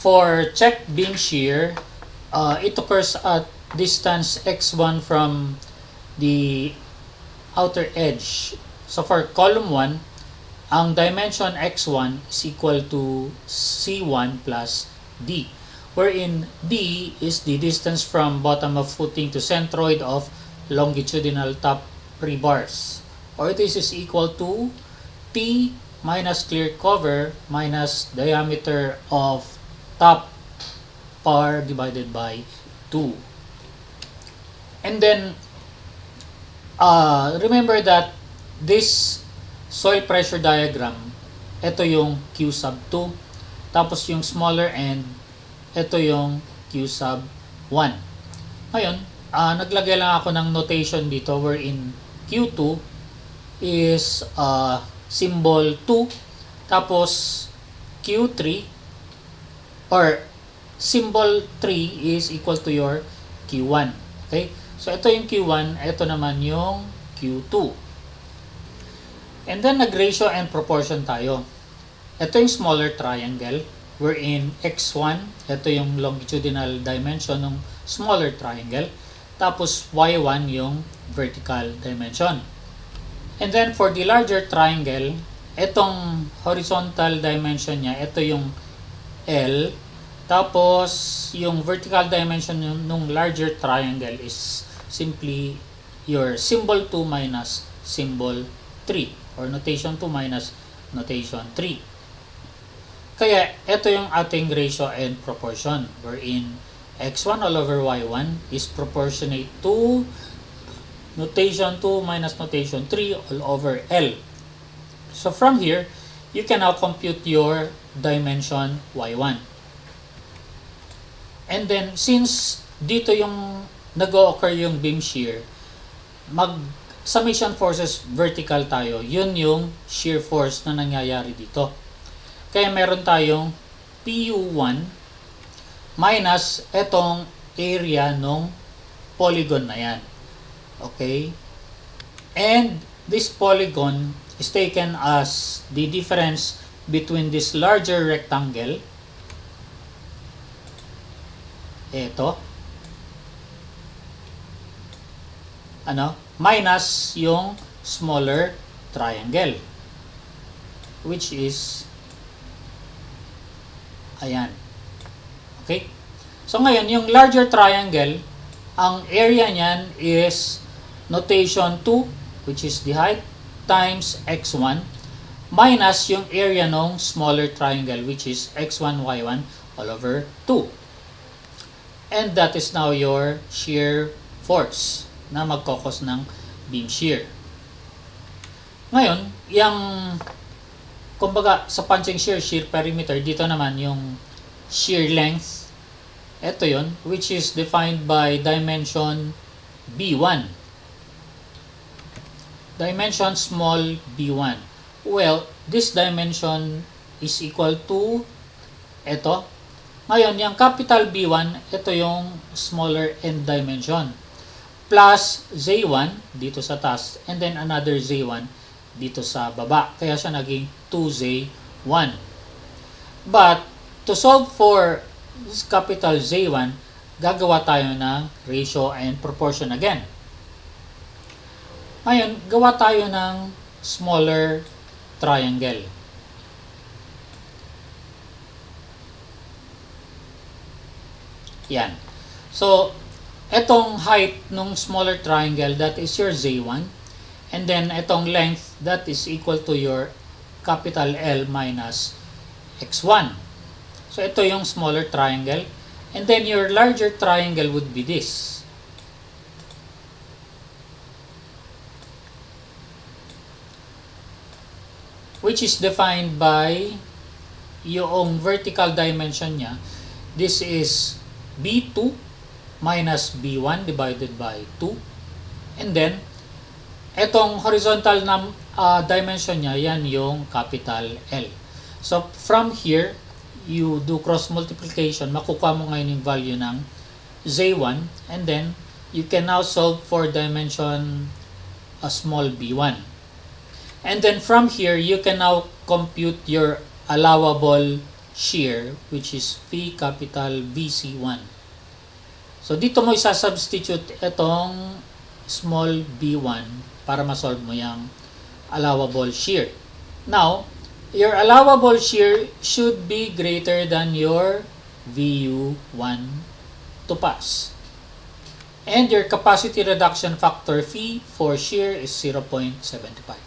For check beam shear, it occurs at distance x1 from the outer edge. So for column 1, ang dimension x1 is equal to C1 plus D, wherein D is the distance from bottom of footing to centroid of longitudinal top rebars. Or this is equal to T minus clear cover minus diameter of top par divided by 2. And then, remember that this soil pressure diagram, ito yung Q sub 2. Tapos yung smaller end, ito yung Q sub 1. Ngayon, naglagay lang ako ng notation dito wherein Q2 is symbol 2. Tapos Q3 or symbol 3 is equal to your Q1. Okay? So, ito yung Q1, ito naman yung Q2. And then, nag-ratio and proportion tayo. Ito yung smaller triangle, wherein x1, ito yung longitudinal dimension ng smaller triangle. Tapos, y1 yung vertical dimension. And then, for the larger triangle, itong horizontal dimension niya, ito yung L. Tapos, yung vertical dimension ng larger triangle is simply your symbol 2 minus symbol 3 or notation 2 minus notation 3. Kaya, ito yung ating ratio and proportion wherein x1 all over y1 is proportionate to notation 2 minus notation 3 all over L. So, from here, you can now compute your dimension y1. And then, since dito yung nag-o-occur yung beam shear, mag-summation forces vertical tayo. Yun yung shear force na nangyayari dito. Kaya meron tayong PU1 minus etong area ng polygon na yan. Okay? And this polygon is taken as the difference between this larger rectangle, ito, minus yung smaller triangle, which is, ayan. Okay? So ngayon, yung larger triangle, ang area niyan is notation 2, which is the height, times x1, minus yung area ng smaller triangle, which is x1, y1, all over 2. And that is now your shear force na magkokos ng beam shear. Ngayon, yung kumbaga sa punching shear perimeter, dito naman yung shear length, ito yun, which is defined by dimension B1. Dimension small b1. Well, this dimension is equal to ito. Ngayon, yung capital B1, ito yung smaller end dimension. Plus Z1 dito sa taas, and then another Z1 dito sa baba. Kaya siya naging 2Z1. But, to solve for this capital Z1, gagawa tayo ng ratio and proportion again. Ngayon, gawa tayo ng smaller triangle. Yan. So, etong height ng smaller triangle, that is your Z1. And then, etong length, that is equal to your capital L minus X1. So, ito yung smaller triangle. And then, your larger triangle would be this. Which is defined by yung vertical dimension niya. This is B2 minus B1 divided by 2. And then, etong horizontal na dimension niya, yan yung capital L. So, from here, you do cross multiplication, makukuha mo ngayon yung value ng Z1. And then, you can now solve for dimension small b1. And then from here, you can now compute your allowable shear, which is Phi capital BC1. So dito mo isa-substitute itong small b1 para ma-solve mo yung allowable shear. Now, your allowable shear should be greater than your VU1 to pass. And your capacity reduction factor phi for shear is 0.75.